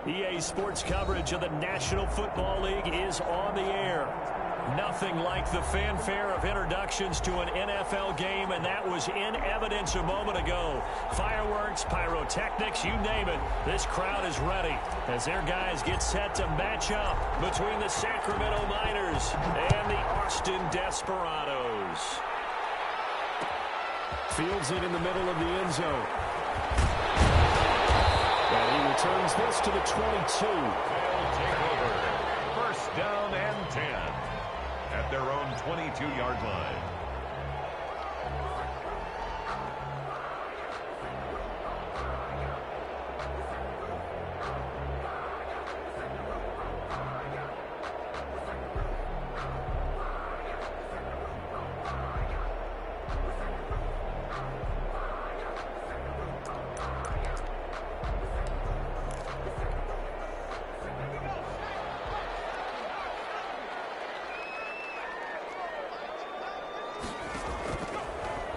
EA Sports coverage of the National Football League is on the air. Nothing like the fanfare of introductions to an NFL game, and that was in evidence a moment ago. Fireworks, pyrotechnics, you name it. This crowd is ready as their guys get set to match up between the Sacramento Miners and the Austin Desperados. Fields it in the middle of the end zone. And he returns this to the 22. They'll take over. First down and 10 at their own 22-yard line.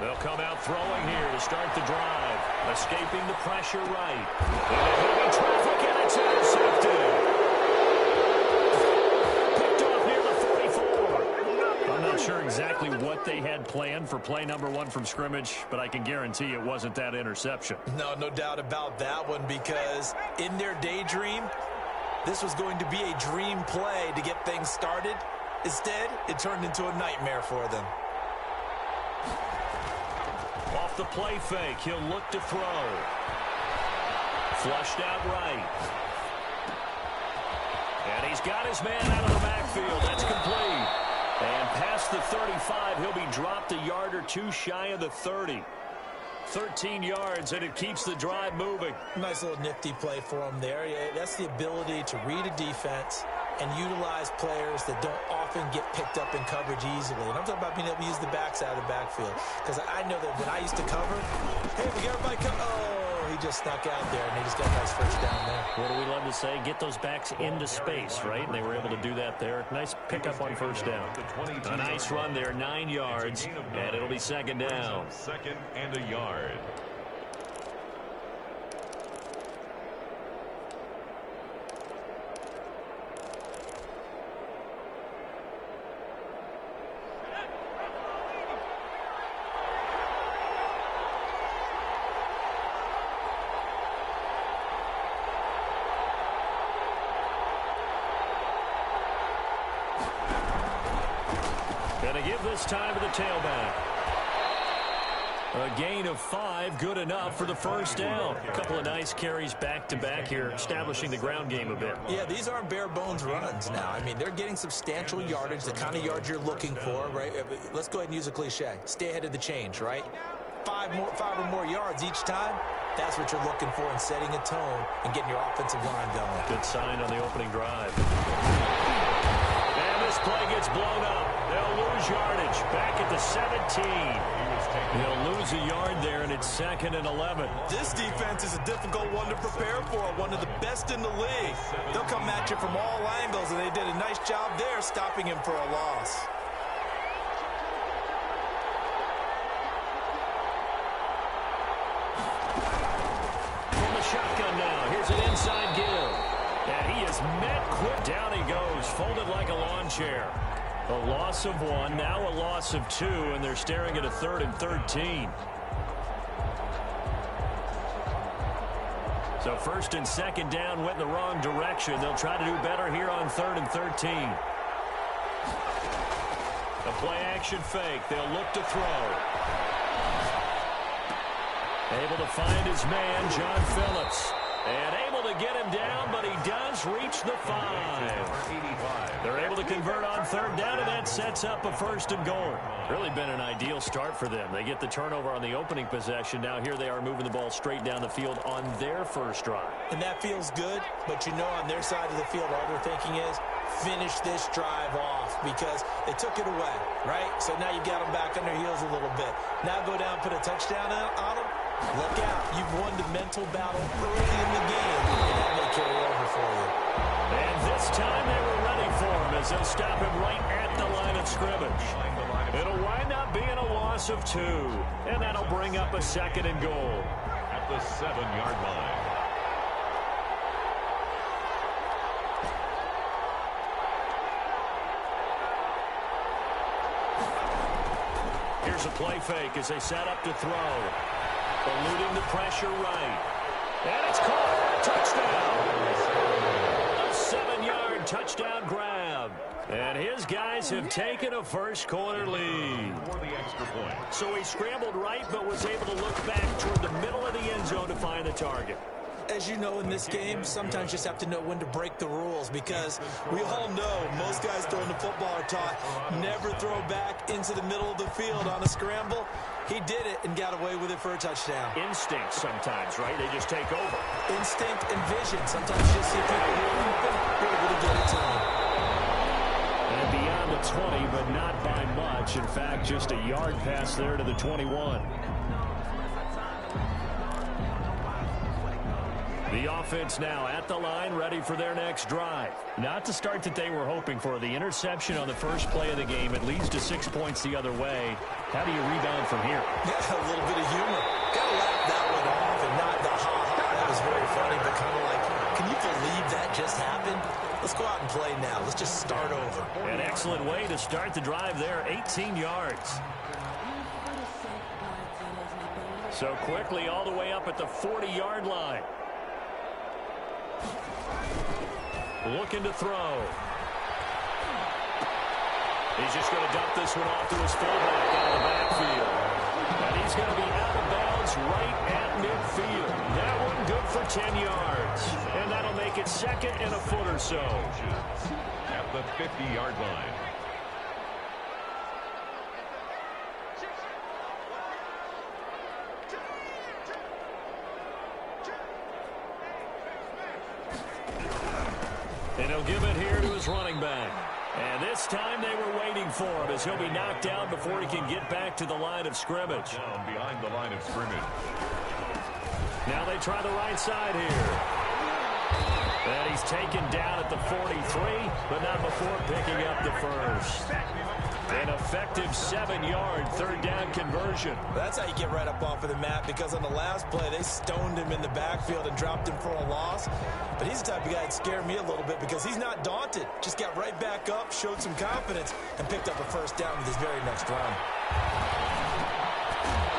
They'll come out throwing here to start the drive. Escaping the pressure right. And heavy traffic, and it's intercepted. Picked off near the 44. I'm not sure exactly what they had planned for play number 1 from scrimmage, but I can guarantee it wasn't that interception. No doubt about that one, because in their daydream, this was going to be a dream play to get things started. Instead, it turned into a nightmare for them. Off the play fake, he'll look to throw. Flushed out right. And he's got his man out of the backfield. That's complete. And past the 35, he'll be dropped a yard or two shy of the 30. 13 yards, and it keeps the drive moving. Nice little nifty play for him there. Yeah, that's the ability to read a defense and utilize players that don't often get picked up in coverage easily. And I'm talking about being able to use the backs out of the backfield. Because I know that when I used to cover, hey, we got everybody come. Oh, he just snuck out there, and he just got a nice first down there. What do we love to say? Get those backs into space, right? And they were able to do that there. Nice pickup on first down. A nice run there, 9 yards, and it'll be second down. Second and a yard. Going to give this time to the tailback. A gain of 5, good enough for the first down. A couple of nice carries back-to-back here, establishing the ground game a bit. Yeah, these aren't bare-bones runs now. I mean, they're getting substantial yardage, the kind of yards you're looking for, right? Let's go ahead and use a cliche. Stay ahead of the change, right? 5 or more yards each time. That's what you're looking for in setting a tone and getting your offensive line going. Good sign on the opening drive. And this play gets blown up. They'll lose yardage back at the 17. They'll lose a yard there, and it's second and 11. This defense is a difficult one to prepare for, one of the best in the league. They'll come at you from all angles, and they did a nice job there stopping him for a loss. From the shotgun now, here's an inside give. And he is met quick. Down he goes, folded like a lawn chair. A loss of 1, now a loss of 2, and they're staring at a 3rd and 13. So first and second down went in the wrong direction. They'll try to do better here on 3rd and 13. A play-action fake. They'll look to throw. Able to find his man, John Phillips. And able to get him down, but he does reach the 5. They're able to convert on 3rd down, and that sets up a 1st and goal. Really been an ideal start for them. They get the turnover on the opening possession. Now here they are moving the ball straight down the field on their first drive. And that feels good, but you know on their side of the field, all they're thinking is finish this drive off because they took it away, right? So now you got them back on their heels a little bit. Now go down, put a touchdown on them. Look out. You've won the mental battle early in the game, and that may carry over for you. And this time they were ready for him as they'll stop him right at the line of scrimmage. It'll wind up being a loss of 2, and that'll bring up a 2nd and goal. At the 7-yard line. Here's a play fake as they set up to throw. Eluding the pressure right. And it's caught. Touchdown. A 7-yard touchdown grab. And his guys have taken a first-quarter lead. For the extra point. So he scrambled right but was able to look back toward the middle of the end zone to find the target. As you know, in this game, sometimes you just have to know when to break the rules, because we all know most guys throwing the football are taught never throw back into the middle of the field on a scramble. He did it and got away with it for a touchdown. Instinct sometimes, right? They just take over. Instinct and vision. Sometimes you just see people who are open, you're able to get it to them. And beyond the 20, but not by much. In fact, just a yard pass there to the 21. The offense now at the line, ready for their next drive. Not the start that they were hoping for. The interception on the first play of the game. It leads to 6 points the other way. How do you rebound from here? Yeah, a little bit of humor. Got to laugh that one off and not the ha-ha. That was very funny, but kind of like, can you believe that just happened? Let's go out and play now. Let's just start over. An excellent way to start the drive there. 18 yards. So quickly all the way up at the 40-yard line. Looking to throw. He's just going to dump this one off to his fullback out of the backfield. And he's going to be out of bounds right at midfield. That one good for 10 yards. And that'll make it second and a foot or so. At the 50-yard line. And he'll give it here to his running back. And this time they were waiting for him as he'll be knocked down before he can get back to the line of scrimmage. Down behind the line of scrimmage. Now they try the right side here. And he's taken down at the 43, but not before picking up the first. An effective 7-yard third down conversion. That's how you get right up off of the mat, because on the last play, they stoned him in the backfield and dropped him for a loss. But he's the type of guy that scared me a little bit because he's not daunted. Just got right back up, showed some confidence, and picked up a first down with his very next run.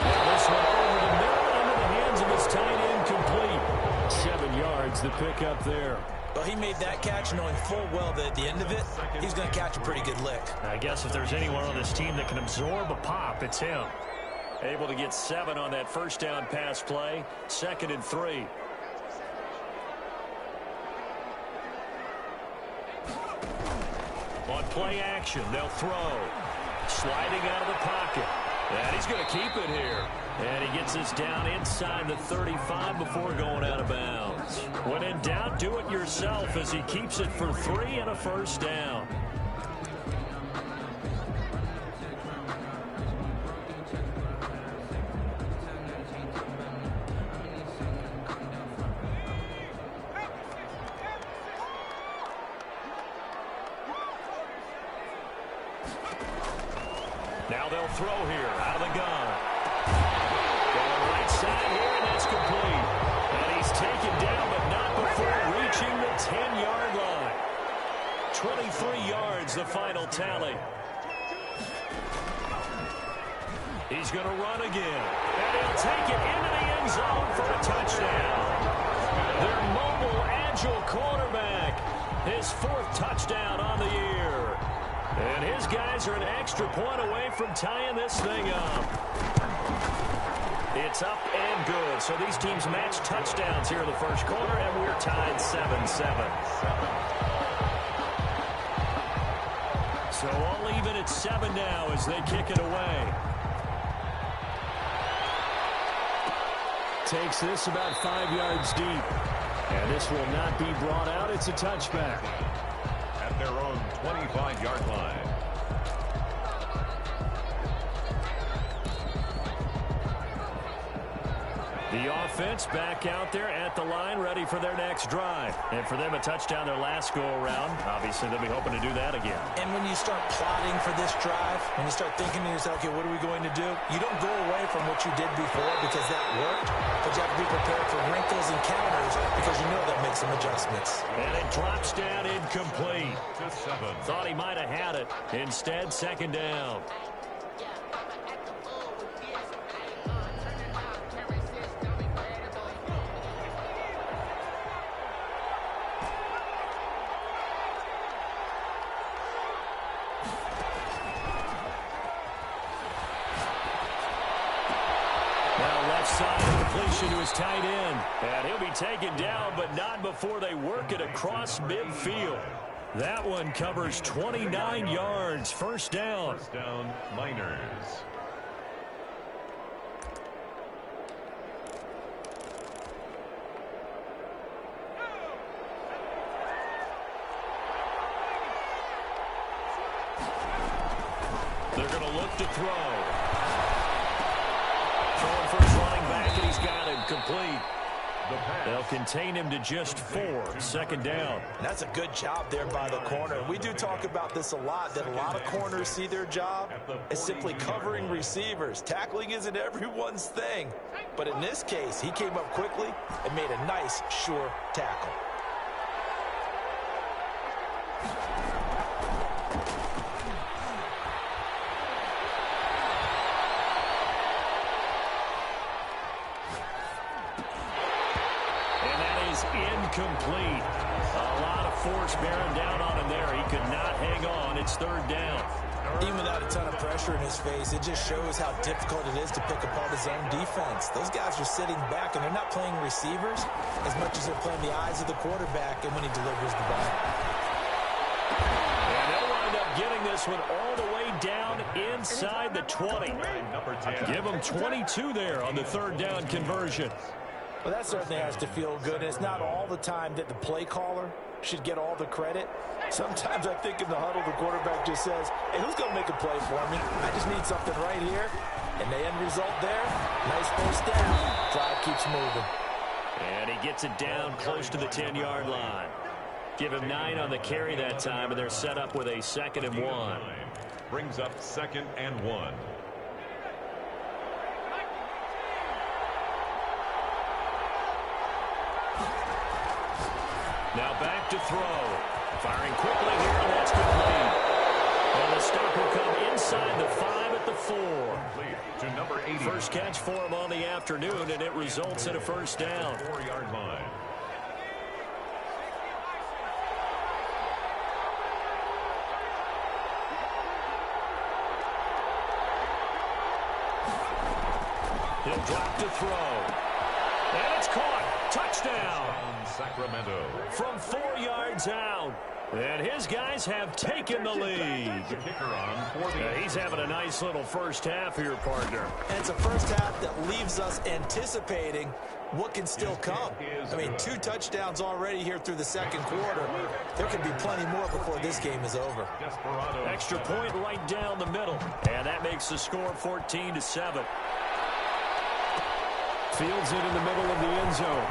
This one over the middle into the hands of his tight end, complete. 7 yards, the pickup there. Well, he made that catch knowing full well that at the end of it, he's going to catch a pretty good lick. I guess if there's anyone on this team that can absorb a pop, it's him. Able to get 7 on that first down pass play. 2nd and 3. On play action, they'll throw. Sliding out of the pocket. And he's going to keep it here. And he gets this down inside the 35 before going out of bounds. When in doubt, do it yourself as he keeps it for 3 and a first down. Now they'll throw here out of the gun. Going right side here, and that's complete. And he's taken down, but not before reaching the 10-yard line. 23 yards, the final tally. He's going to run again. And he'll take it into the end zone for a touchdown. Their mobile, agile quarterback. His 4th touchdown on the year. And his guys are an extra point away from tying this thing up. It's up and good. So these teams match touchdowns here in the first quarter, and we're tied 7-7. So all even at 7 now as they kick it away. Takes this about 5 yards deep. And this will not be brought out. It's a touchback. At their own 25-yard line. The offense back out there at the line, ready for their next drive. And for them, a touchdown their last go-around. Obviously, they'll be hoping to do that again. And when you start plotting for this drive, when you start thinking to yourself, okay, what are we going to do? You don't go away from what you did before because that worked, but you have to be prepared for wrinkles and counters because you know that makes some adjustments. And it drops down incomplete. Thought he might have had it. Instead, 2nd down. side, a completion to his tight end. And he'll be taken down, but not before they work it across midfield. That one covers 29 yards. First down. First down, Miners. They're going to look to throw. Throwing for his running back, and he's got him complete. They'll contain him to just 4. Second down. And that's a good job there by the corner. We do talk about this a lot, that a lot of corners see their job as simply covering receivers. Tackling isn't everyone's thing. But in this case, he came up quickly and made a nice, sure tackle. Incomplete. A lot of force bearing down on him there. He could not hang on. It's third down. Even without a ton of pressure in his face, it just shows how difficult it is to pick apart his own defense. Those guys are sitting back, and they're not playing receivers as much as they're playing the eyes of the quarterback and when he delivers the ball. And they'll wind up getting this one all the way down inside the 20. Give them 22 there on the third down conversion. Well, that certainly has to feel good. And it's not all the time that the play caller should get all the credit. Sometimes I think in the huddle, the quarterback just says, hey, who's going to make a play for me? I just need something right here. And the end result there, nice first down. Drive keeps moving. And he gets it down close to the 10-yard line. Give him 9 on the carry that time, and they're set up with a 2nd and 1. Brings up 2nd and 1. Now back to throw. Firing quickly here, and that's complete. And the stop will come inside the 5 at the 4. To number 80. First catch for him on the afternoon, and it results in a first down. 4-yard line. He'll drop to throw. And it's caught. Touchdown. Sacramento. From 4 yards out. And his guys have taken the lead. He's having a nice little first half here, partner. And it's a first half that leaves us anticipating what can still come. I mean, 2 touchdowns already here through the second quarter. There could be plenty more before this game is over. Desperados. Extra point right down the middle. And that makes the score 14-7. Fields it in the middle of the end zone.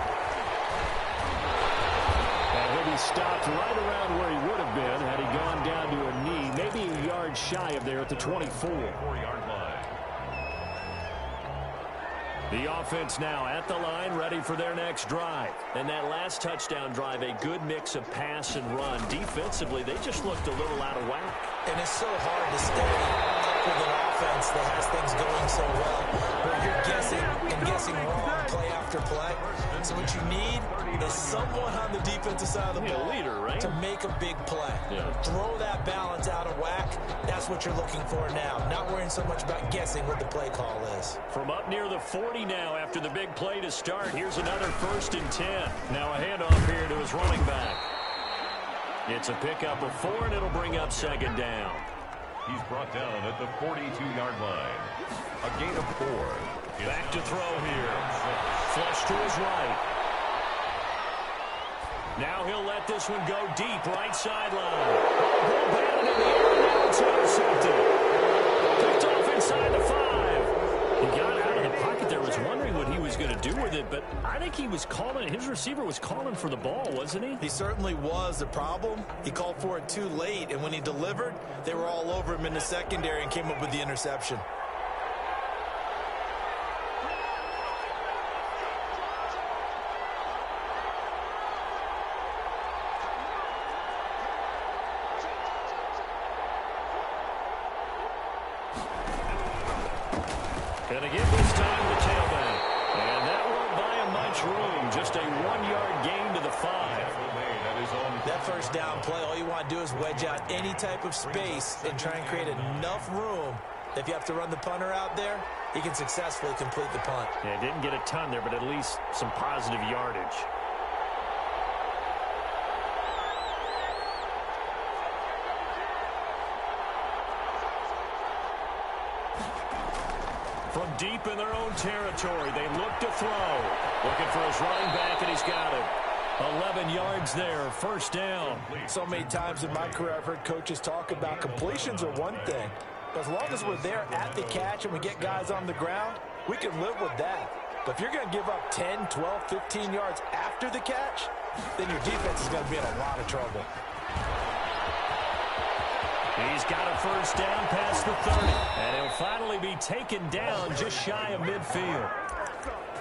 And he'll be stopped right around where he would have been had he gone down to a knee, maybe a yard shy of there at the 24. 4-yard line. The offense now at the line, ready for their next drive. And that last touchdown drive, a good mix of pass and run. Defensively, they just looked a little out of whack. And it's so hard to stay up with an offense that has things going so well, where you're guessing and guessing wrong play after play. So what you need is someone on the defensive side of the ball, leader, right? to make a big play. Yeah. Throw that balance out of whack. That's what you're looking for now. Not worrying so much about guessing what the play call is. From up near the 40 now after the big play to start. Here's another 1st and 10. Now a handoff here to his running back. It's a pickup of 4, and it'll bring up 2nd down. He's brought down at the 42-yard line. A gain of 4. Back to throw here. Flush to his right. Now he'll let this one go deep, right sideline. Ball batted in the air, and now it's intercepted. Picked off inside the 5. He got out of the pocket there, was wondering what he was going to do with it, but I think he was calling, his receiver was calling for the ball, wasn't he? He certainly was. The problem, he called for it too late, and when he delivered, they were all over him in the secondary and came up with the interception. And again this time the tailback. And that won't buy him much room. Just a 1-yard gain to the 5. That first down play, all you want to do is wedge out any type of space and try and create enough room. If you have to run the punter out there, he can successfully complete the punt. Yeah, didn't get a ton there, but at least some positive yardage. From deep in their own territory, they look to throw. Looking for his running back, and he's got it. 11 yards there, first down. So many times in my career, I've heard coaches talk about completions are one thing. But as long as we're there at the catch and we get guys on the ground, we can live with that. But if you're going to give up 10, 12, 15 yards after the catch, then your defense is going to be in a lot of trouble. He's got a first down past the 30. And he'll finally be taken down just shy of midfield.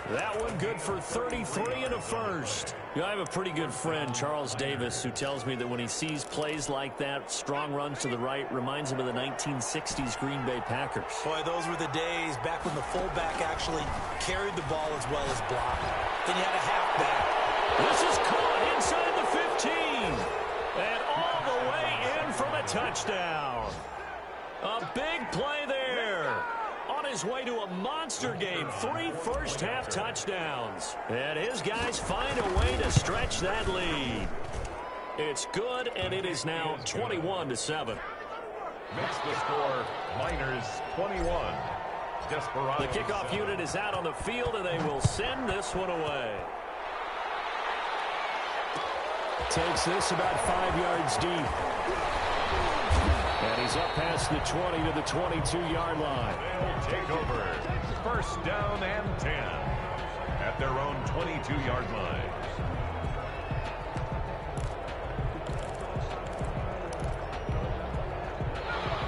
That one good for 33 and a first. You know, I have a pretty good friend, Charles Davis, who tells me that when he sees plays like that, strong runs to the right, reminds him of the 1960s Green Bay Packers. Boy, those were the days back when the fullback actually carried the ball as well as blocked. Then you had a halfback. This is caught inside the 15. And all the way in from a touchdown. A big play there. On his way to a monster game, 3 first-half touchdowns. And his guys find a way to stretch that lead. It's good, and it is now 21-7. Makes the score, Niners 21. Desperados. The kickoff unit is out on the field, and they will send this one away. Takes this about 5 yards deep. And he's up past the 20 to the 22-yard line. They'll take over. First down and 10 at their own 22-yard line.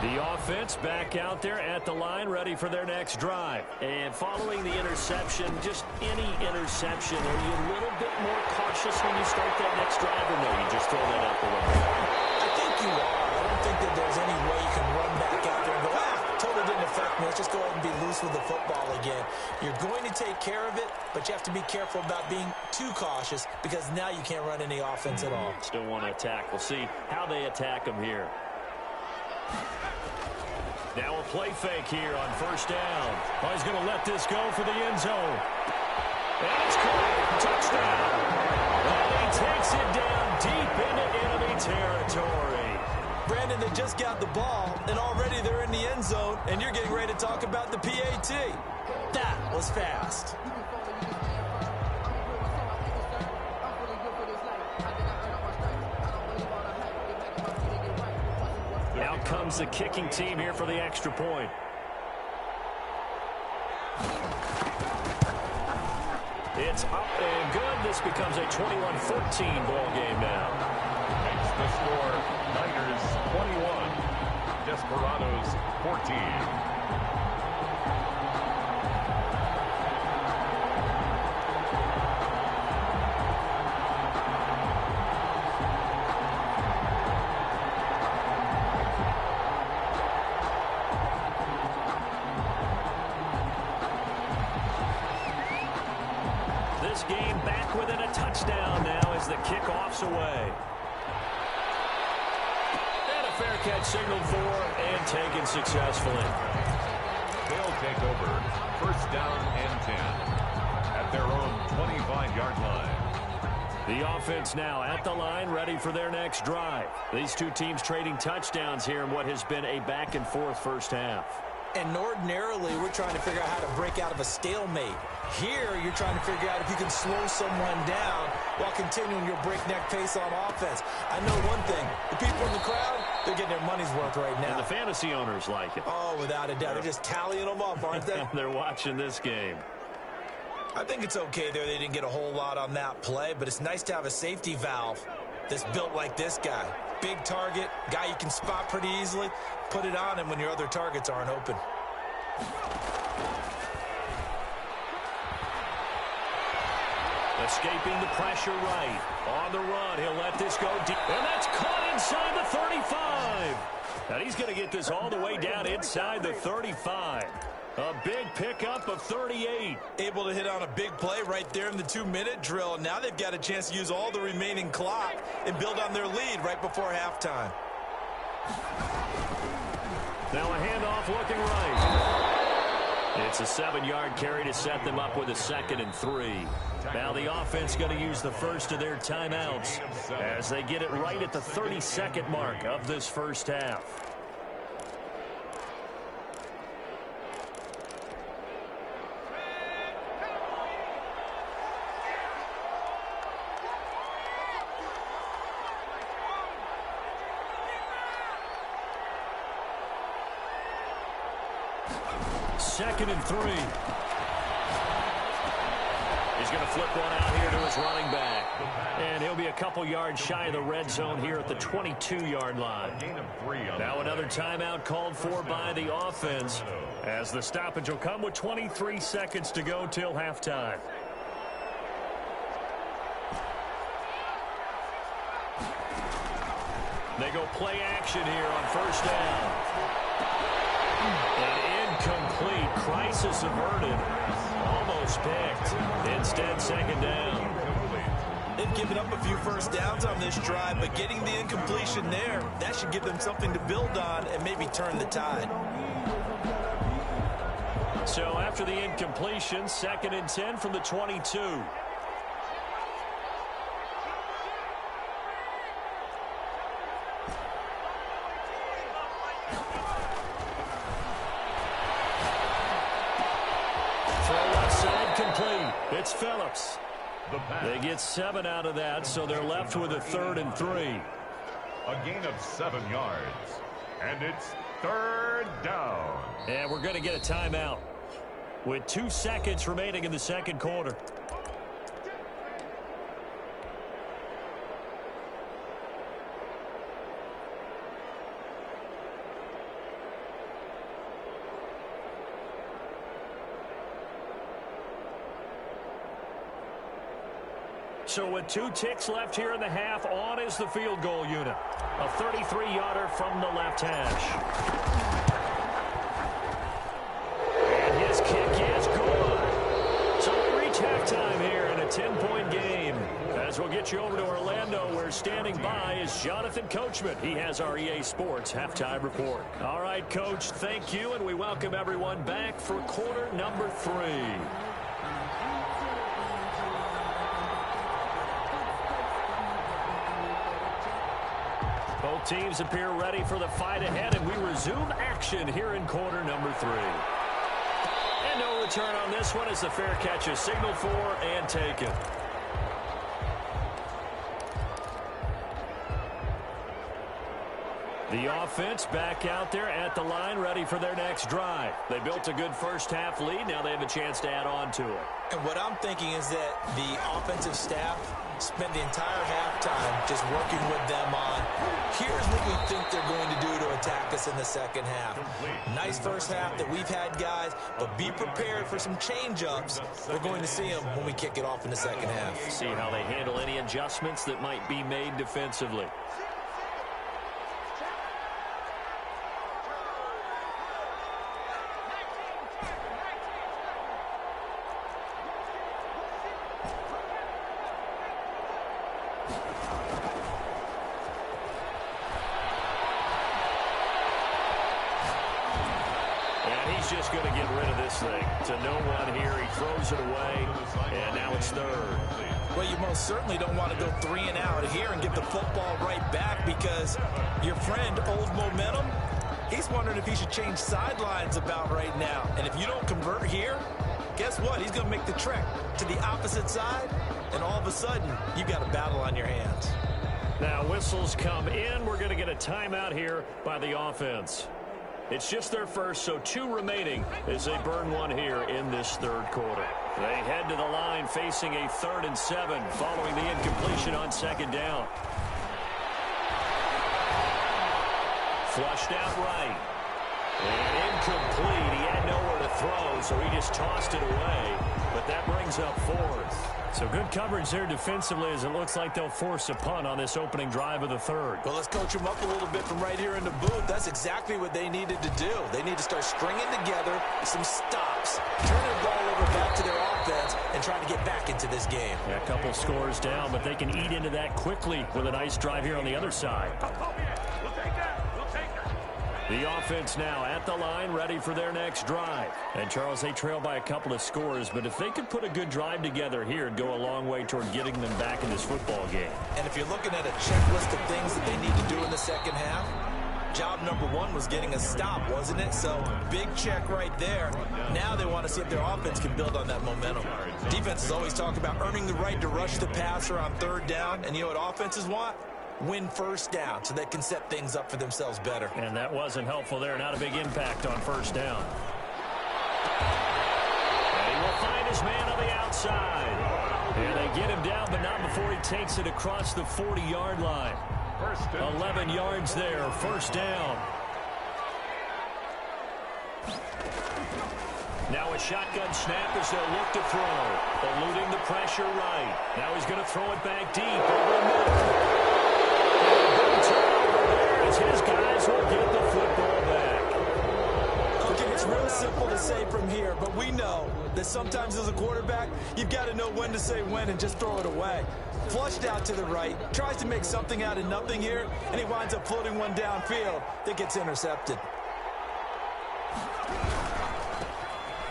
The offense back out there at the line, ready for their next drive. And following the interception, just any interception, are you a little bit more cautious when you start that next drive, or no, you just throw that out the window? I think you are. I don't think that there's any way you can run back out there and go, totally didn't affect me. Let's just go ahead and be loose with the football again. You're going to take care of it, but you have to be careful about being too cautious because now you can't run any offense at all. Still want to attack. We'll see how they attack them here. Now a play fake here on first down. Oh, he's going to let this go for the end zone. And it's caught. Touchdown. And he takes it down deep into enemy territory. Brandon, they just got the ball, and already they're in the end zone, and you're getting ready to talk about the PAT. That was fast. Out comes the kicking team here for the extra point. It's up and good. This becomes a 21-14 ball game now. Makes the score, Niners 21, Desperados 14. This game back within a touchdown now as the kickoff's away. And a fair catch signaled for and taken successfully. They'll take over first down and 10 at their own 25-yard line. The offense now at the line, ready for their next drive. These two teams trading touchdowns here in what has been a back-and-forth first half. And ordinarily, we're trying to figure out how to break out of a stalemate. Here, you're trying to figure out if you can slow someone down while continuing your breakneck pace on offense. I know one thing. The people in the crowd, they're getting their money's worth right now. And the fantasy owners like it. Oh, without a doubt. They're just tallying them up, aren't they? They're watching this game. I think it's okay there. They didn't get a whole lot on that play, but it's nice to have a safety valve that's built like this guy. Big target, guy you can spot pretty easily. Put it on him when your other targets aren't open. Escaping the pressure right. On the run, he'll let this go deep. And that's caught inside the 35. And he's going to get this all the way down inside the 35. A big pickup of 38. Able to hit on a big play right there in the 2-minute drill. Now they've got a chance to use all the remaining clock and build on their lead right before halftime. Now a handoff looking right. It's a 7-yard carry to set them up with a 2nd and 3. Now the offense going to use the first of their timeouts as they get it right at the 32nd mark of this first half. Second and 3. He's going to flip one out here to his running back. And he'll be a couple yards shy of the red zone here at the 22-yard line. Now another timeout called for by the offense as the stoppage will come with 23 seconds to go till halftime. They go play action here on first down. And incomplete. Crisis averted. Almost picked. Instead, second down. They've given up a few first downs on this drive, but getting the incompletion there, that should give them something to build on and maybe turn the tide. So after the incompletion, 2nd and 10 from the 22. It's Phillips. They get 7 out of that, so they're left with a 3rd and 3. A gain of 7 yards. And it's 3rd down. And we're going to get a timeout with 2 seconds remaining in the second quarter. So with 2 ticks left here in the half, on is the field goal unit. A 33-yarder from the left hash. And his kick is good. So we reach halftime here in a 10-point game. As we'll get you over to Orlando, where standing by is Jonathan Coachman. He has our EA Sports halftime report. All right, Coach, thank you, and we welcome everyone back for quarter number 3. Both teams appear ready for the fight ahead, and we resume action here in quarter number 3. And no return on this one as the fair catch is signaled for and taken. The offense back out there at the line, ready for their next drive. They built a good first-half lead. Now they have a chance to add on to it. And what I'm thinking is that the offensive staff spent the entire halftime just working with them on, here's what we think they're going to do to attack us in the second half. Nice first half that we've had, guys, but be prepared for some change-ups. We're going to see them when we kick it off in the second half. See how they handle any adjustments that might be made defensively. Just going to get rid of this thing to no one here. He throws it away, and now it's 3rd. Well, you most certainly don't want to go 3 and out here and get the football right back, because your friend, Old Momentum, he's wondering if he should change sidelines about right now. And if you don't convert here, guess what? He's going to make the trek to the opposite side, and all of a sudden, you've got a battle on your hands. Now, whistles come in. We're going to get a timeout here by the offense. It's just their first, so 2 remaining as they burn one here in this 3rd quarter. They head to the line facing a 3rd and 7 following the incompletion on 2nd down. Flushed out right. And incomplete. He had nowhere to throw, so he just tossed it away. But that brings up 4th. So good coverage there defensively, as it looks like they'll force a punt on this opening drive of the 3rd. Well, let's coach them up a little bit from right here in the booth. That's exactly what they needed to do. They need to start stringing together some stops, turning the ball over back to their offense, and trying to get back into this game. Yeah, a couple scores down, but they can eat into that quickly with a nice drive here on the other side. The offense now at the line, ready for their next drive. And, Charles, they trail by a couple of scores, but if they could put a good drive together here, it'd go a long way toward getting them back in this football game. And if you're looking at a checklist of things that they need to do in the second half, job number one was getting a stop, wasn't it? So, big check right there. Now they want to see if their offense can build on that momentum. Defenses always talk about earning the right to rush the passer on third down, and you know what offenses want? Win first down so they can set things up for themselves better. And that wasn't helpful there. Not a big impact on first down. And he will find his man on the outside. And they get him down, but not before he takes it across the 40-yard line. 11 yards there, first down. Now a shotgun snap as they'll look to throw. Eluding the pressure right. Now he's going to throw it back deep over the middle. His guys will get the football back. Okay, it's real simple to say from here, but we know that sometimes as a quarterback, you've got to know when to say when and just throw it away. Flushed out to the right, tries to make something out of nothing here, and he winds up floating one downfield that gets intercepted.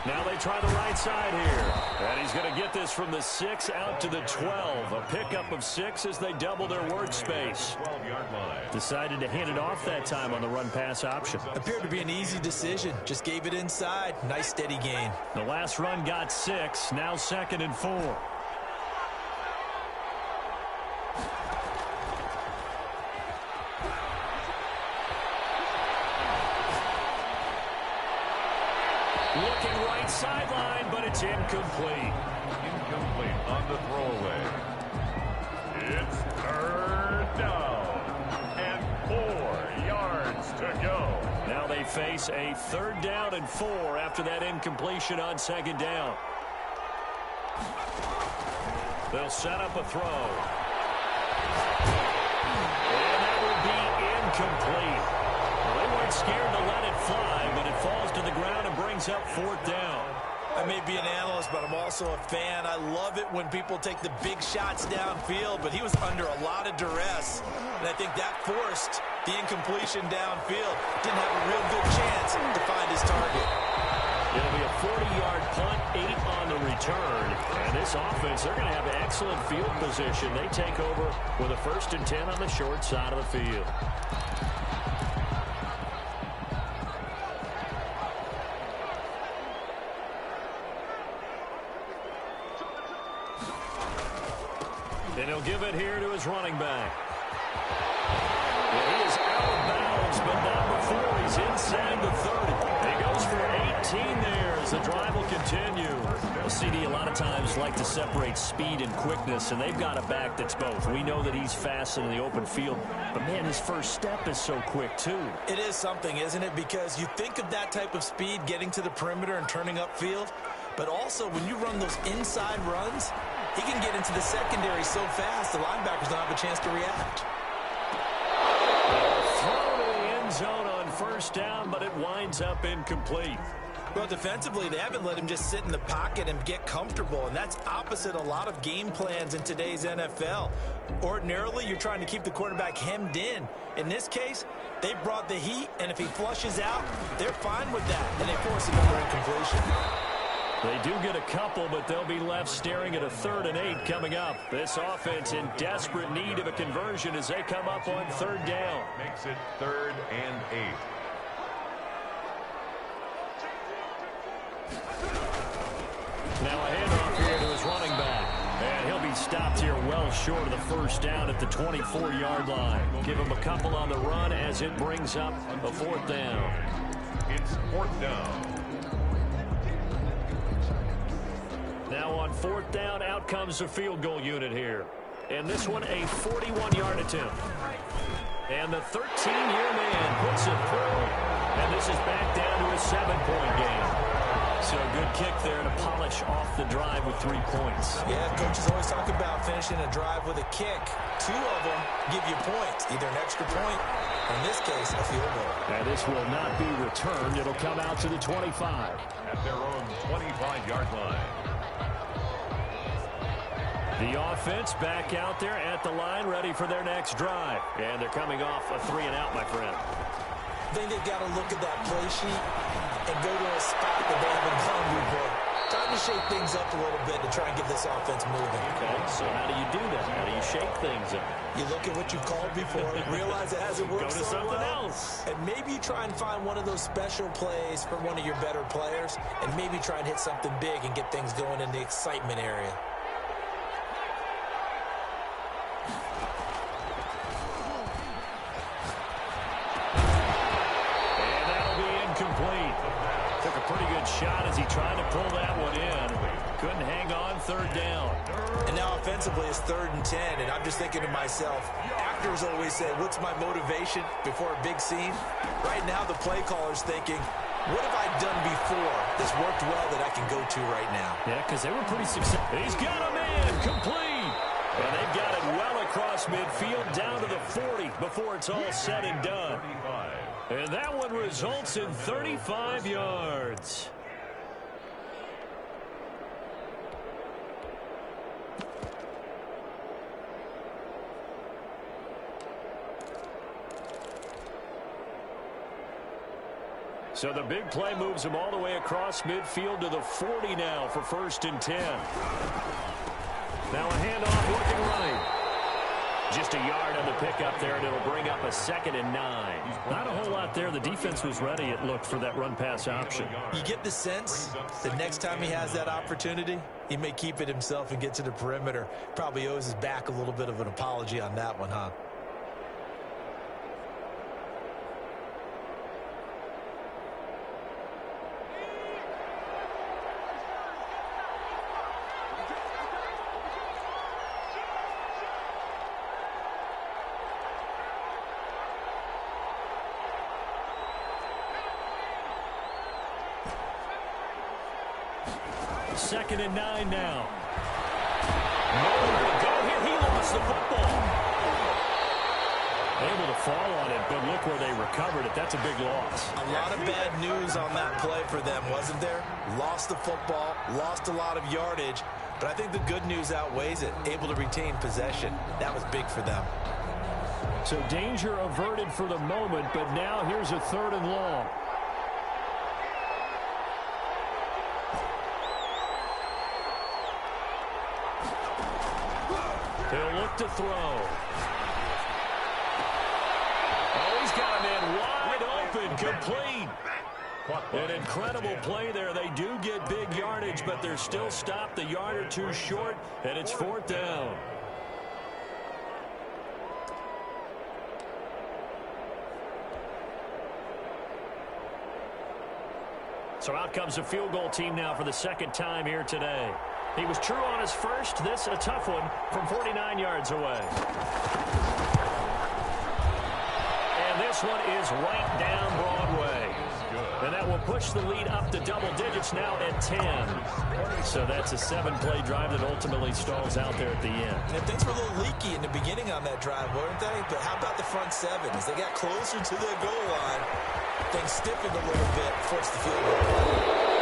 Now they try the right side here. And he's going to get this from the 6 out to the 12. A pickup of 6 as they double their workspace. Decided to hand it off that time on the run-pass option. Appeared to be an easy decision. Just gave it inside. Nice steady gain. The last run got 6. Now 2nd and 4. Looking right sideline, but it's incomplete. Incomplete on the throwaway. It's third down and 4 yards to go. Now they face a 3rd down and 4 after that incompletion on 2nd down. They'll set up a throw. And that will be incomplete. Well, they weren't scared to let it fly, but it falls to the ground and brings up 4th down. I may be an analyst, but I'm also a fan. I love it when people take the big shots downfield, but he was under a lot of duress, and I think that forced the incompletion downfield. Didn't have a real good chance to find his target. It'll be a 40-yard punt, 8 on the return. And this offense, they're going to have excellent field position. They take over with a 1st and 10 on the short side of the field. And he'll give it here to his running back. And he is out of bounds, but not before he's inside the 30. He goes for 18 there as the drive will continue. Well, CD, a lot of times like to separate speed and quickness, and they've got a back that's both. We know that he's fast in the open field, but, man, his first step is so quick, too. It is something, isn't it? Because you think of that type of speed getting to the perimeter and turning upfield, but also when you run those inside runs, he can get into the secondary so fast the linebackers don't have a chance to react. Throw to the end zone on 1st down, but it winds up incomplete. Well, defensively, they haven't let him just sit in the pocket and get comfortable, and that's opposite a lot of game plans in today's NFL. Ordinarily, you're trying to keep the quarterback hemmed in. In this case, they brought the heat, and if he flushes out, they're fine with that, and they force another incompletion. They do get a couple, but they'll be left staring at a 3rd and 8 coming up. This offense in desperate need of a conversion as they come up on 3rd down. Makes it 3rd and 8. Now a handoff here to his running back. And he'll be stopped here well short of the 1st down at the 24-yard line. Give him a couple on the run as it brings up a 4th down. It's 4th down. Now on 4th down, out comes the field goal unit here. And this one, a 41-yard attempt. And the 13-year man puts it through. And this is back down to a 7-point game. So a good kick there to polish off the drive with 3 points. Yeah, coaches always talk about finishing a drive with a kick. 2 of them give you points, either an extra point, or in this case, a field goal. And this will not be returned. It'll come out to the 25. At their own 25-yard line. The offense back out there at the line, ready for their next drive. And they're coming off a 3-and-out, my friend. I think they've got to look at that play sheet and go to a spot that they haven't gone before. Time to shake things up a little bit to try and get this offense moving. Okay, so how do you do that? How do you shake things up? You look at what you called before, realize it hasn't worked Go to so something well, else. and maybe you try and find one of those special plays from one of your better players, and maybe try and hit something big and get things going in the excitement area. And that'll be incomplete. Took a pretty good shot as he tried to pull that one in. Couldn't hang on, third down. And now offensively it's 3rd and 10, and I'm just thinking to myself, actors always say, what's my motivation before a big scene? Right now the play caller's thinking, what have I done before that's worked well that I can go to right now? Yeah, because they were pretty successful. He's got a man, complete. And they've got it well across midfield down to the 40 before it's all said and done. And that one results in 35 yards. So the big play moves him all the way across midfield to the 40 now for 1st and 10. Now a handoff looking right. Just a yard on the pickup there, and it'll bring up a 2nd and 9. Not a whole lot there. The defense was ready, it looked, for that run-pass option. You get the sense that next time he has that opportunity, he may keep it himself and get to the perimeter. Probably owes his back a little bit of an apology on that one, huh? Second and 9 now. Nowhere to go here. He lost the football. Able to fall on it, but look where they recovered it. That's a big loss. A lot of bad news on that play for them, wasn't there? Lost the football, lost a lot of yardage, but I think the good news outweighs it. Able to retain possession. That was big for them. So danger averted for the moment, but now here's a 3rd and long. He'll look to throw. Oh, he's got a man wide open, complete. An incredible play there. They do get big yardage, but they're still stopped a yard or two short, and it's 4th down. So out comes a field goal team now for the 2nd time here today. He was true on his first. This a tough one from 49 yards away. And this one is right down Broadway. And that will push the lead up to double digits now at 10. So that's a 7-play drive that ultimately stalls out there at the end. And things were a little leaky in the beginning on that drive, weren't they? But how about the front 7? As they got closer to the goal line, things stiffened a little bit, forced the field goal.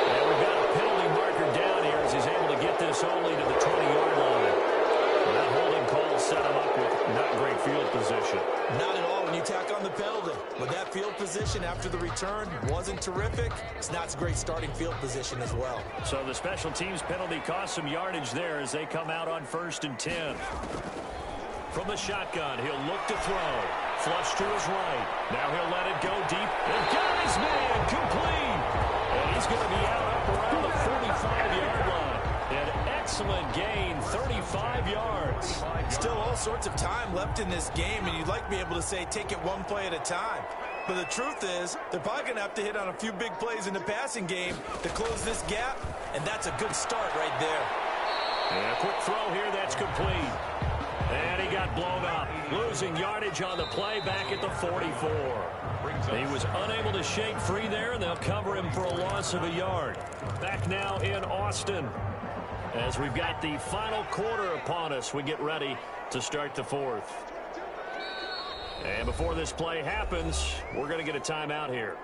And we've got a penalty marker down here as he's able to get this only to the 20-yard line. And that holding call set him up with not great field position. Not at all when you tack on the penalty. But that field position after the return wasn't terrific. It's not a great starting field position as well. So the special teams penalty cost some yardage there as they come out on 1st and 10. From the shotgun, he'll look to throw. Flush to his right. Now he'll let it go deep. And got his man complete. And he's going to be out up around the 45-yard line. An excellent gain, 35 yards. Still all sorts of time left in this game, and you'd like to be able to say take it one play at a time. But the truth is, they're probably going to have to hit on a few big plays in the passing game to close this gap, and that's a good start right there. And a quick throw here that's complete. And he got blown up. Losing yardage on the play back at the 44. He was unable to shake free there, and they'll cover him for a loss of a yard. Back now in Austin. As we've got the final quarter upon us, we get ready to start the 4th. And before this play happens, we're going to get a timeout here.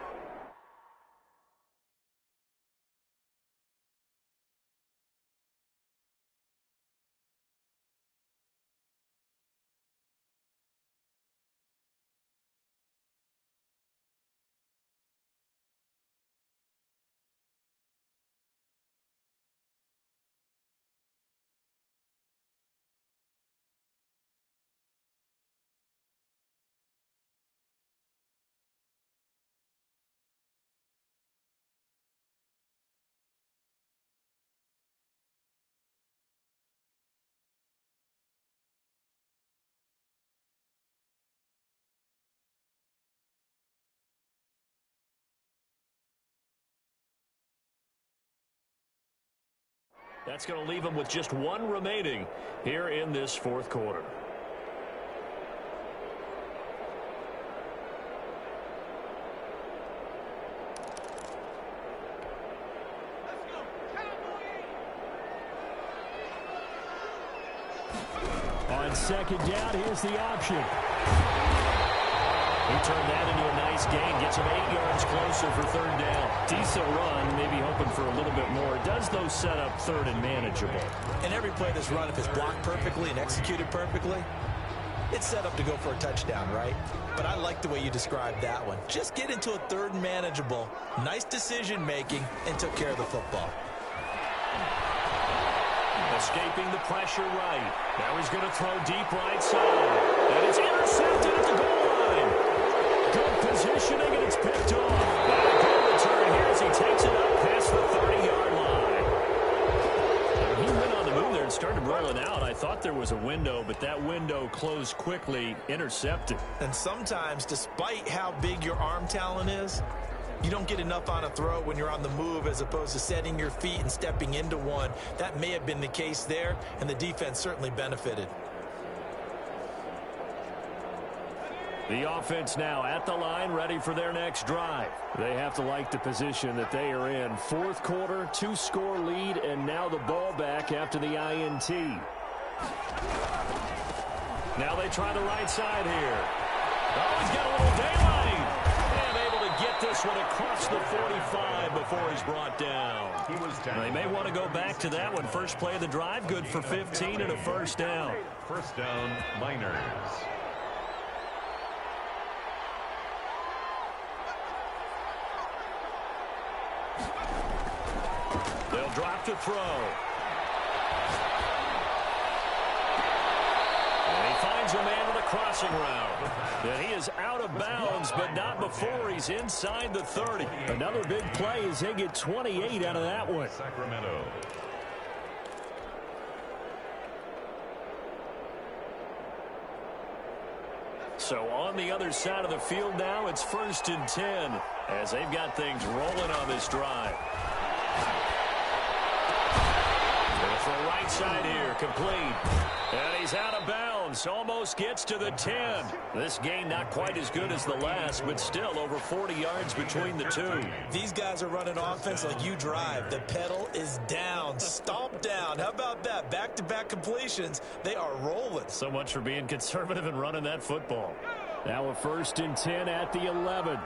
That's going to leave them with just one remaining here in this fourth quarter. On second down, here's the option. He turned that into a nice gain, gets him 8 yards closer for third down. Decent run, maybe hoping for a little bit more. It does, though, set up third and manageable. And every play that's run, if it's blocked perfectly and executed perfectly, it's set up to go for a touchdown, right? But I like the way you described that one. Just get into a third and manageable, nice decision-making, and took care of the football. Escaping the pressure right. Now he's going to throw deep right side. And it's intercepted at the goal line. Good positioning, and it's picked off. And a good return here as he takes it up past the 30-yard line. And he went on the move there and started rolling out. I thought there was a window, but that window closed quickly, intercepted. And sometimes, despite how big your arm talent is, you don't get enough on a throw when you're on the move as opposed to setting your feet and stepping into one. That may have been the case there, and the defense certainly benefited. The offense now at the line, ready for their next drive. They have to like the position that they are in. Fourth quarter, 2-score lead, and now the ball back after the INT. Now they try the right side here. Oh, he's got a little daylight. Get this one across the 45 before he's brought down. They may want to go back to that one. First play of the drive, good for 15 and a first down. First down, Miners. They'll drop to throw. A man on the crossing route. And he is out of bounds, but not before he's inside the 30. Another big play as they get 28 out of that one. Sacramento. So on the other side of the field now, it's 1st and 10 as they've got things rolling on this drive. For a right side here, complete. And he's out of bounds, almost gets to the 10. This gain not quite as good as the last, but still over 40 yards between the two. These guys are running offense like you drive. The pedal is down, stomp down. How about that? Back-to-back completions. They are rolling. So much for being conservative and running that football. Now a 1st and 10 at the 11.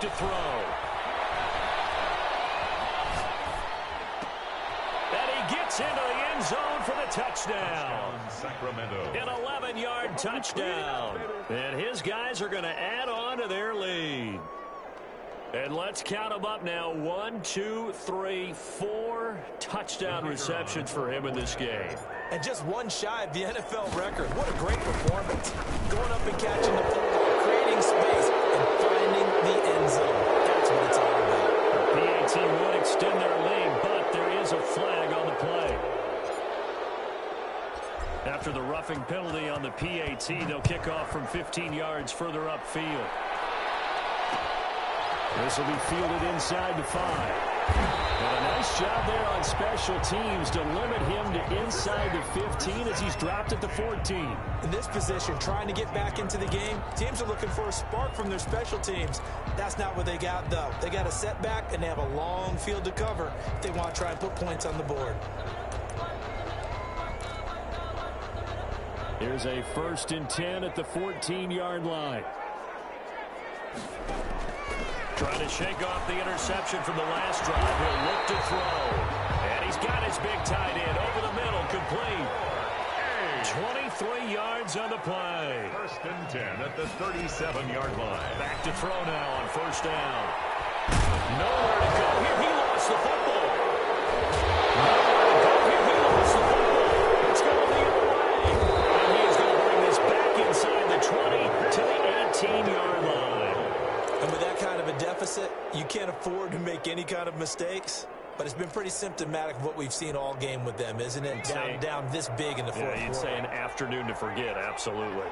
To throw. And he gets into the end zone for the touchdown. Sacramento. An 11-yard touchdown. And his guys are going to add on to their lead. And let's count them up now. 1, 2, 3, 4 touchdown receptions for him in this game. And just one shy of the NFL record. What a great performance. Going up and catching the football, creating space, and finding the end zone. That's what it's all about. The PAT would extend their lead, but there is a flag on the play. After the roughing penalty on the PAT, they'll kick off from 15 yards further upfield. This will be fielded inside the 5. And a nice job there on special teams to limit him to inside the 15 as he's dropped at the 14. In this position, trying to get back into the game, teams are looking for a spark from their special teams. That's not what they got, though. They got a setback, and they have a long field to cover if they want to try and put points on the board. Here's a 1st and 10 at the 14-yard line. Trying to shake off the interception from the last drive. He'll look to throw. And he's got his big tight end over the middle, complete. 23 yards on the play. 1st and 10 at the 37-yard line. Back to throw now on 1st down. Nowhere to go here. He lost the football. Nowhere to go here. He lost the football. It's going the other way. And he is going to bring this back inside the 20 to the 18-yard line. And with that kind of a deficit, you can't afford to make any kind of mistakes. but it's been pretty symptomatic of what we've seen all game with them, isn't it? Down this big in the fourth quarter. You'd say an afternoon to forget, absolutely.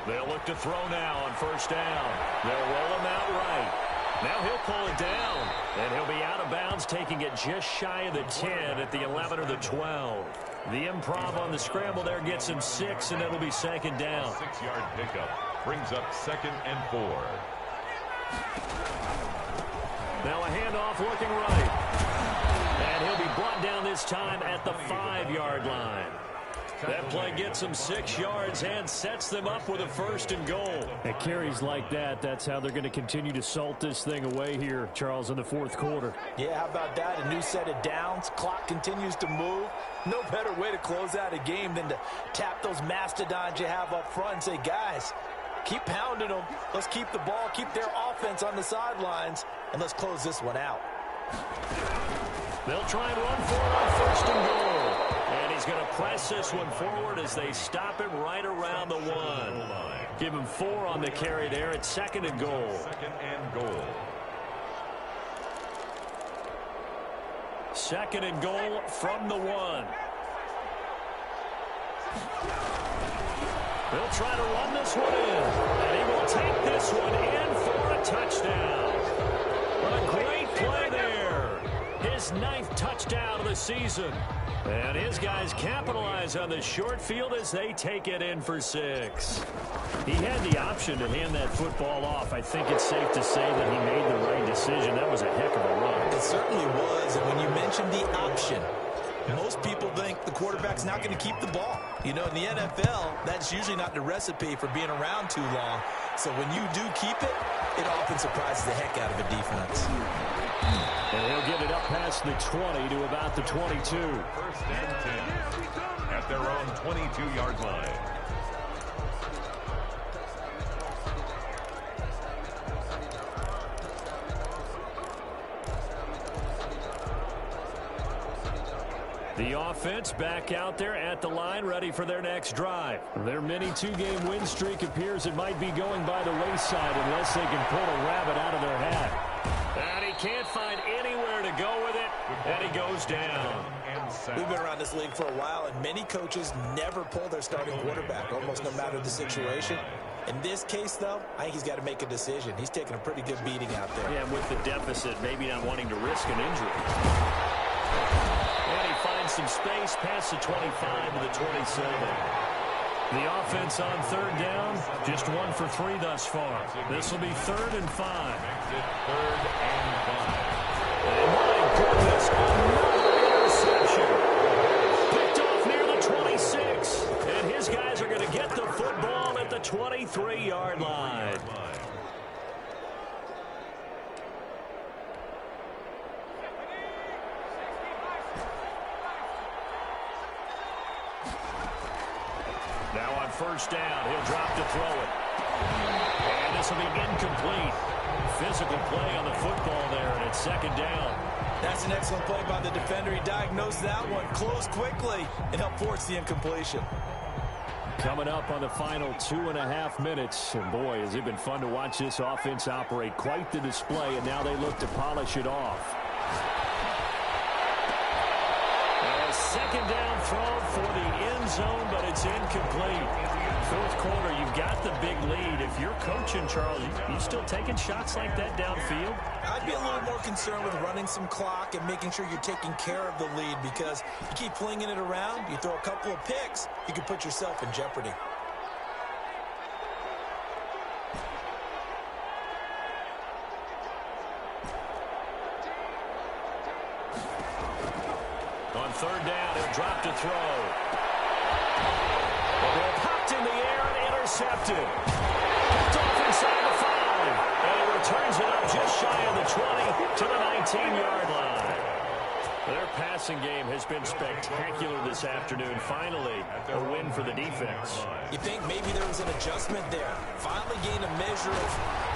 They'll look to throw now on first down. They'll roll him out right. Now he'll pull it down, and he'll be out of bounds, taking it just shy of the 10 at the 11 or the 12. The improv on the scramble there gets him 6, and it'll be second down. 6-yard pickup brings up 2nd and 4. Now a handoff looking right. And he'll be brought down this time at the 5-yard line. That play gets them 6 yards and sets them up with a 1st and goal. At carries like that, that's how they're going to continue to salt this thing away here, Charles, in the fourth quarter. Yeah, how about that? A new set of downs. Clock continues to move. No better way to close out a game than to tap those mastodons you have up front and say, guys, keep pounding them. Let's keep the ball, keep their offense on the sidelines, and let's close this one out. They'll try and run for it on 1st and goal. And he's going to press this one forward as they stop him right around the 1. Give him 4 on the carry there at 2nd and goal. 2nd and goal. 2nd and goal from the 1. They'll try to run this one in. And he will take this one in for a touchdown. A great play there. His 9th touchdown of the season. And his guys capitalize on the short field as they take it in for 6. He had the option to hand that football off. I think it's safe to say that he made the right decision. That was a heck of a run. It certainly was. And when you mentioned the option, most people think the quarterback's not going to keep the ball. You know, in the NFL, that's usually not the recipe for being around too long. So when you do keep it, it often surprises the heck out of a defense. And he'll get it up past the 20 to about the 22. 1st and 10 at their own 22-yard line. The offense back out there at the line, ready for their next drive. Their mini 2-game win streak appears it might be going by the wayside unless they can pull a rabbit out of their hat. And he can't find anywhere to go with it, and he goes down. We've been around this league for a while, and many coaches never pull their starting quarterback, almost no matter the situation. In this case, though, I think he's got to make a decision. He's taking a pretty good beating out there. Yeah, with the deficit, maybe not wanting to risk an injury. And he finds some space past the 25 to the 27. The offense on 3rd down, just 1 for 3 thus far. This will be 3rd and 5. 3rd and 5. And my goodness, another interception. Picked off near the 26. And his guys are going to get the football at the 23-yard line. Now on 1st down, he'll drop to throw it. And this will be incomplete. Physical play on the football there, and it's 2nd down. That's an excellent play by the defender. He diagnosed that one, closed quickly, and helped force the incompletion. Coming up on the final 2.5 minutes. And boy, has it been fun to watch this offense operate. Quite the display, and now they look to polish it off. A 2nd down throw for the end zone, but it's incomplete. 4th quarter, you've got the big lead. If you're coaching, Charles, you still taking shots like that downfield? I'd be a little more concerned with running some clock and making sure you're taking care of the lead, because you keep flinging it around, you throw a couple of picks, you can put yourself in jeopardy. On 3rd down, he'll drop to throw. The ball popped in the air and intercepted. Picked off inside the 5. And he returns it up just shy of the 20 to the 19-yard line. Their passing game has been spectacular this afternoon. Finally, a win for the defense. You think maybe there was an adjustment there. Finally gained a measure of,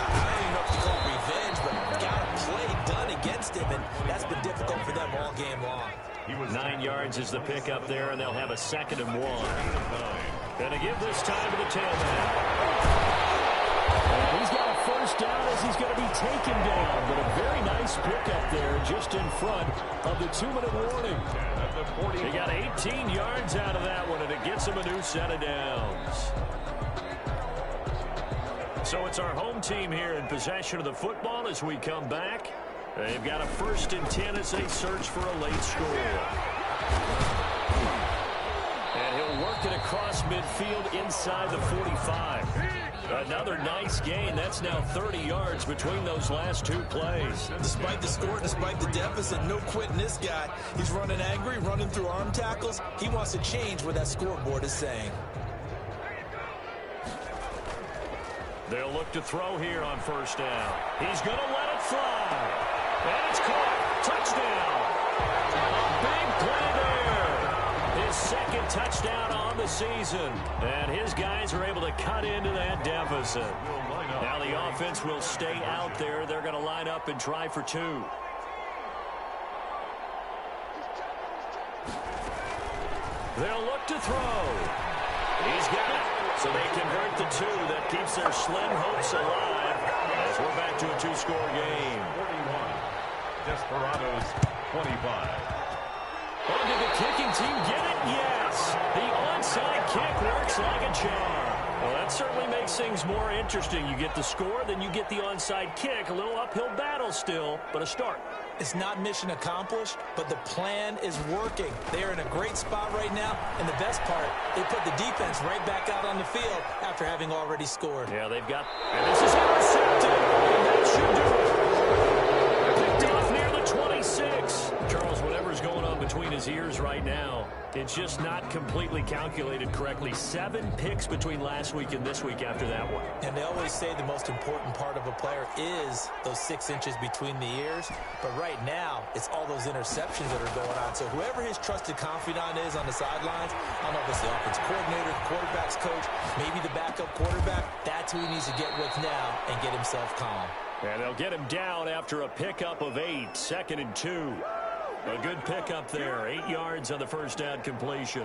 I don't even know if you call it revenge, but got a play done against him, and that's been difficult for them all game long. 9 yards is the pickup there, and they'll have a 2nd and 1. Going to give this time to the tailback. And he's got a 1st goes down as he's going to be taken down. But a very nice pickup there just in front of the 2-minute warning. He got 18 yards out of that one, and it gets him a new set of downs. So it's our home team here in possession of the football as we come back. They've got a 1st and 10 as they search for a late score. And he'll work it across midfield inside the 45. Another nice gain. That's now 30 yards between those last 2 plays. Despite the score, despite the deficit, no quitting this guy. He's running angry, running through arm tackles. He wants to change what that scoreboard is saying. They'll look to throw here on 1st down. He's going to let it fly. And it's caught. Touchdown. A big play there. His 2nd touchdown on the season. And his guys are able to cut into that deficit. Now the offense will stay out there. They're going to line up and try for 2. They'll look to throw. He's got it. So they convert the 2. That keeps their slim hopes alive as we're back to a 2-score game. 41. Desperados 25. Oh, did the kicking team get it? Yes. The onside kick works like a charm. Well, that certainly makes things more interesting. You get the score, then you get the onside kick. A little uphill battle still, but a start. It's not mission accomplished, but the plan is working. They're in a great spot right now, and the best part, they put the defense right back out on the field after having already scored. Yeah, they've got... And this is intercepted, and that should do it. Picked off near the 26. Charles, whatever's going on between his ears right now, it's just not completely calculated correctly. 7 picks between last week and this week after that one. And they always say the most important part of a player is those 6 inches between the ears. But right now, it's all those interceptions that are going on. So whoever his trusted confidant is on the sidelines, I don't know if it's the offense coordinator, the quarterback's coach, maybe the backup quarterback, that's who he needs to get with now and get himself calm. And they'll get him down after a pickup of 8, 2nd and 2. A good pickup there, 8 yards on the 1st down completion.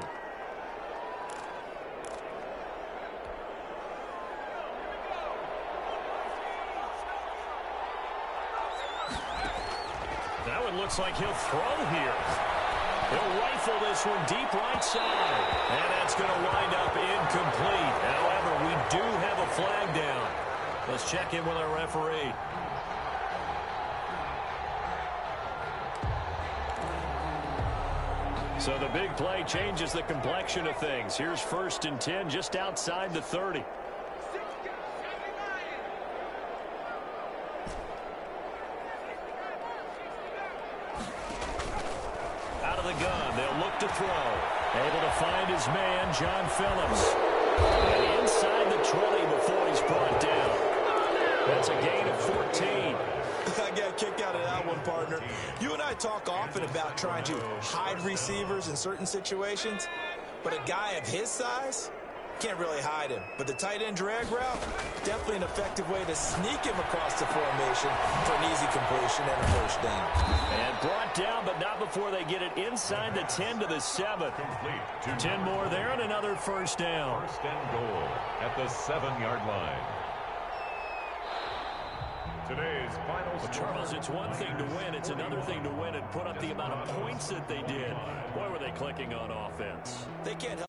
That one looks like he'll throw here. He'll rifle this one deep right side. And that's going to wind up incomplete. However, we do have a flag down. Let's check in with our referee. So the big play changes the complexion of things. Here's 1st and 10 just outside the 30. Out of the gun, they'll look to throw. Able to find his man, John Phillips. And inside the 20 before he's brought down. That's a gain of 14. I got a kick out of that one, partner. You and I talk often about trying to hide receivers in certain situations, but a guy of his size can't really hide him. But the tight end drag route, definitely an effective way to sneak him across the formation for an easy completion and a 1st down. And brought down, but not before they get it inside the 10 to the 7. Complete. 10 more there and another 1st down. 1st and goal at the 7-yard line. Today's final Well, Charles, it's one thing to win. It's another thing to win and put up the amount of points that they did. Boy, were they clicking on offense. They can't help